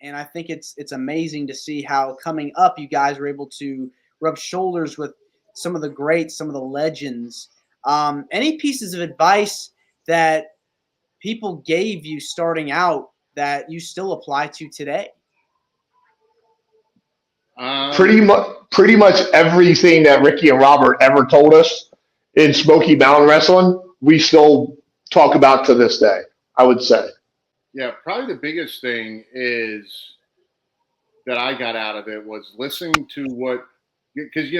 And I think it's amazing to see how coming up you guys were able to rub shoulders with some of the greats, some of the legends. Any pieces of advice that people gave you starting out that you still apply to today? Um, Pretty much everything that Ricky and Robert ever told us in Smoky Mountain Wrestling, we still talk about to this day. I would say. yeah, probably the biggest thing is that I got out of it was listening to what, because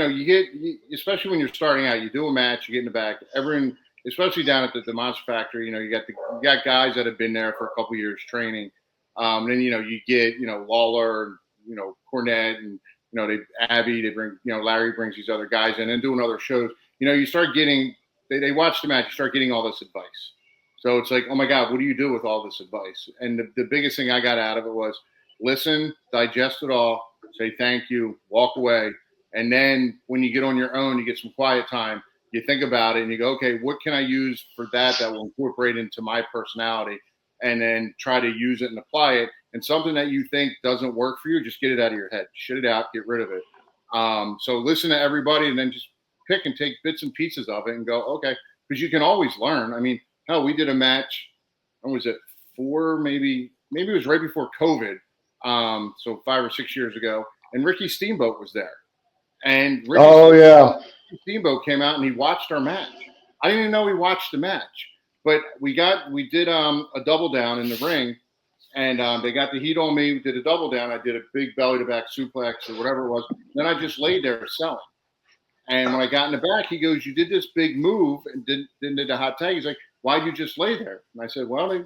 especially when you're starting out, you do a match, you get in the back, everyone, especially down at the Monster Factory, you got guys that have been there for a couple years training. Then you get Lawler, and Cornette, and they Abby, they bring Larry brings these other guys in and doing other shows. You start getting they watch the match, you start getting all this advice. So it's like, oh my God, what do you do with all this advice? And the biggest thing I got out of it was listen, digest it all, say thank you, walk away. And then when you get on your own, you get some quiet time, you think about it and you go, okay, what can I use for that will incorporate into my personality? And then try to use it and apply it. And something that you think doesn't work for you, just get it out of your head. Shit it out, get rid of it. So listen to everybody and then just pick and take bits and pieces of it and go, okay, because you can always learn. I mean, hell, we did a match, when was it, maybe it was right before COVID, so 5 or 6 years ago, and Ricky Steamboat was there. And Oh yeah. Steamboat came out and he watched our match. I didn't even know he watched the match, but we did a double down in the ring, and they got the heat on me. We did a double down. I did a big belly to back suplex or whatever it was. Then I just laid there selling. And when I got in the back, he goes, "You did this big move and did a hot tag." He's like, "Why'd you just lay there?" And I said, "Well,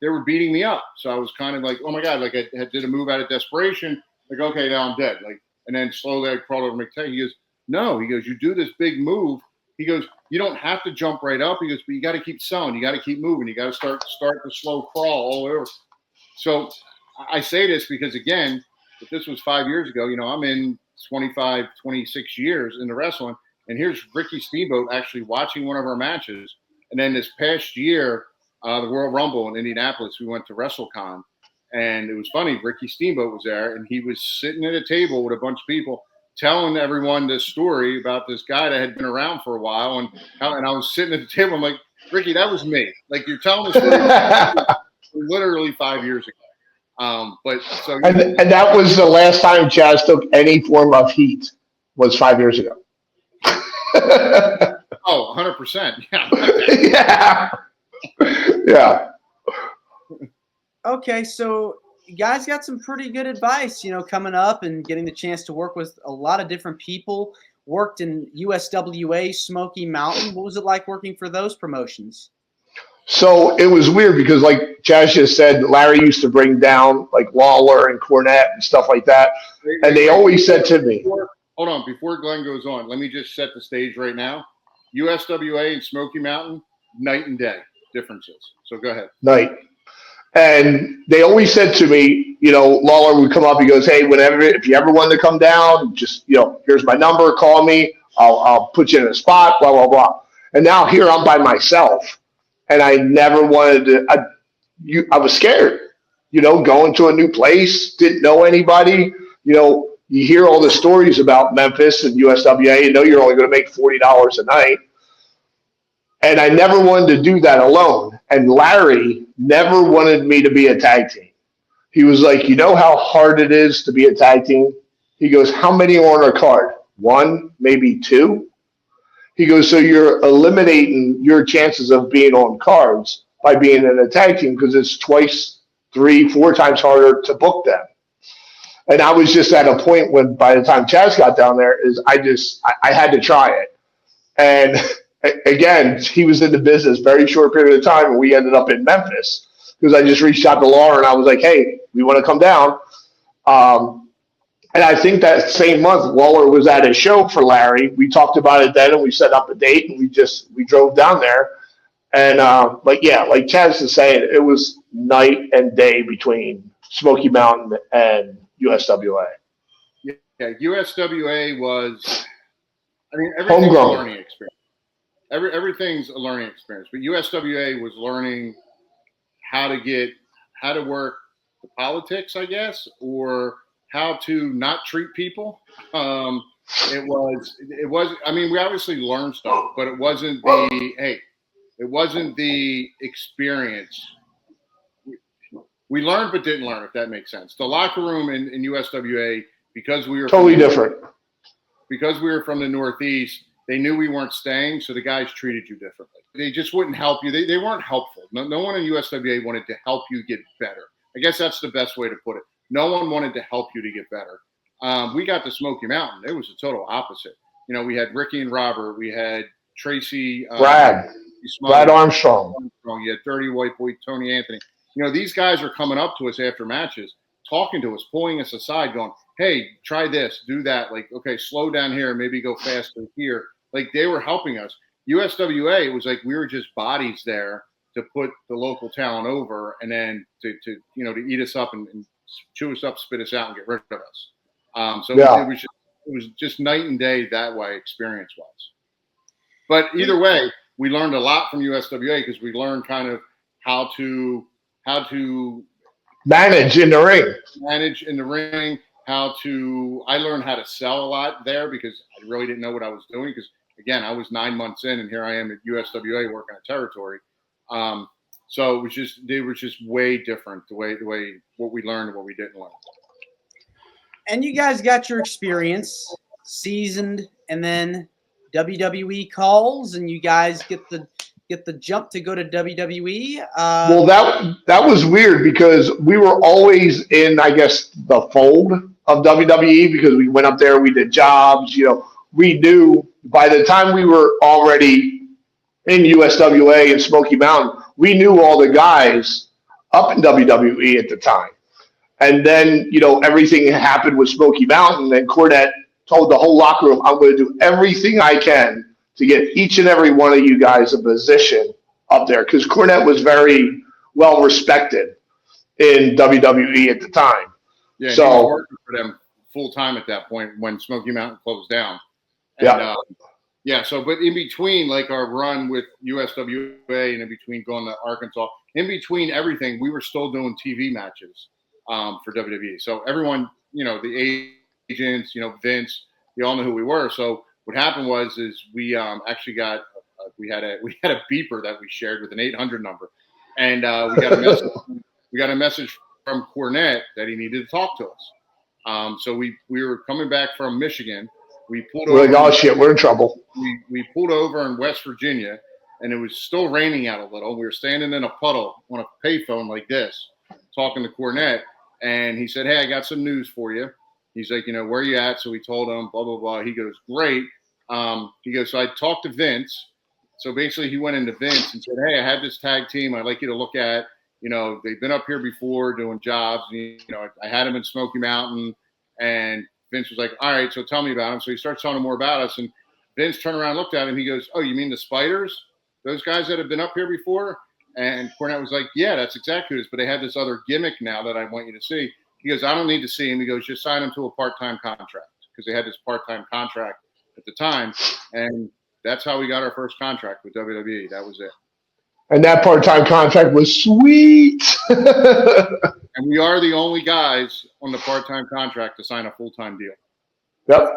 they were beating me up, so I was kind of like, oh my God, like I did a move out of desperation. Like, okay, now I'm dead. Like, and then slowly I crawled over McTay. He goes, no. He goes, you do this big move. He goes, you don't have to jump right up. He goes, but you got to keep selling. You got to keep moving. You got to start the slow crawl all over. So I say this because, again, if this was 5 years ago, I'm in 25, 26 years in the wrestling, and here's Ricky Steamboat actually watching one of our matches. And then this past year, the World Rumble in Indianapolis, we went to WrestleCon, and it was funny. Ricky Steamboat was there, and he was sitting at a table with a bunch of people telling everyone this story about this guy that had been around for a while. And I was sitting at the table. I'm like, Ricky, that was me. Like, you're telling the story literally 5 years ago. But so And that was the last time Chaz took any form of heat was 5 years ago. oh, 100%. Yeah. Yeah. Okay, so you guys got some pretty good advice, coming up and getting the chance to work with a lot of different people. Worked in USWA, Smoky Mountain. What was it like working for those promotions? So it was weird because, like Chaz just said, Larry used to bring down like Lawler and Cornette and stuff like that. And they always said to me, hold on, before Glenn goes on, let me just set the stage right now. USWA and Smoky Mountain, night and day differences. So go ahead. night. And they always said to me, Lawler would come up. He goes, "Hey, whenever if you ever want to come down, just here's my number. Call me. I'll put you in a spot. Blah blah blah." And now here I'm by myself, and I never wanted to. I was scared. Going to a new place, didn't know anybody. You hear all the stories about Memphis and USWA. You're only going to make $40 a night. And I never wanted to do that alone. And Larry never wanted me to be a tag team. He was like, you know how hard it is to be a tag team? He goes, how many are on a card? One, maybe two? He goes, so you're eliminating your chances of being on cards by being in a tag team because it's twice, 3, 4 times harder to book them. And I was just at a point when by the time Chaz got down there, I had to try it. And again, he was in the business very short period of time, and we ended up in Memphis because I just reached out to Laura and I was like, "Hey, we want to come down." And I think that same month, Lawler was at a show for Larry. We talked about it then, and we set up a date, and we drove down there. And like Chaz is saying, it was night and day between Smoky Mountain and USWA. Yeah, USWA was. I mean, everything's Homegrown. a learning experience. Everything's a learning experience, but USWA was learning how to work politics, I guess, or how to not treat people. It was. I mean, we obviously learned stuff, but it wasn't the experience. We learned but didn't learn, if that makes sense. The locker room in USWA, because we were totally different. Because we were from the Northeast, they knew we weren't staying, so the guys treated you differently. They just wouldn't help you. They weren't helpful. No one in USWA wanted to help you get better. I guess that's the best way to put it. No one wanted to help you to get better. We got to Smoky Mountain. It was the total opposite. You know, we had Ricky and Robert. We had Tracy. Brad Armstrong. You had Dirty White Boy Tony Anthony. You know, these guys are coming up to us after matches, talking to us, pulling us aside, going, hey, try this, do that. Like, okay, slow down here, maybe go faster here. Like, they were helping us. USWA, it was like we were just bodies there to put the local talent over, and then to eat us up and chew us up, spit us out, and get rid of us. It was just night and day that way, experience-wise. But either way, we learned a lot from USWA because we learned kind of how to manage in the ring. I learned how to sell a lot there because I really didn't know what I was doing because, again, I was 9 months in and here I am at USWA working on territory. So they were just way different, the way what we learned and what we didn't learn. And you guys got your experience, seasoned, and then WWE calls, and you guys get the jump to go to WWE. Well, that was weird because we were always in, I guess, the fold of WWE because we went up there, we did jobs. You know, we knew by the time we were already in USWA and Smoky Mountain, we knew all the guys up in WWE at the time. And then, you know, everything happened with Smoky Mountain, and Cornette told the whole locker room, I'm going to do everything I can to get each and every one of you guys a position up there. Because Cornette was very well respected in WWE at the time. Yeah, so, he was working for them full time at that point when Smoky Mountain closed down. And, so, but in between, like our run with USWA and in between going to Arkansas, in between everything, we were still doing TV matches for WWE. So everyone, you know, the agents, you know, Vince, they all know who we were. So what happened was we actually got we had a beeper that we shared with an 800 number, and we got a message from Cornette that he needed to talk to us. So we were coming back from Michigan. We pulled over. We're like, oh shit, we're in trouble. We pulled over in West Virginia, and it was still raining out a little. We were standing in a puddle on a payphone like this, talking to Cornette, and he said, "Hey, I got some news for you." He's like, you know, where you at? So we told him, blah, blah, blah. He goes, great. He goes, so I talked to Vince. So basically he went into Vince and said, hey, I have this tag team I'd like you to look at. You know, they've been up here before doing jobs. You know, I had them in Smoky Mountain. And Vince was like, all right, so tell me about them. So he starts telling him more about us. And Vince turned around and looked at him. He goes, oh, you mean the Spiders? Those guys that have been up here before? And Cornette was like, yeah, that's exactly it. But they have this other gimmick now that I want you to see. He goes, I don't need to see him. He goes, just sign him to a part-time contract because they had this part-time contract at the time. And that's how we got our first contract with WWE. That was it. And that part-time contract was sweet. And we are the only guys on the part-time contract to sign a full-time deal. Yep.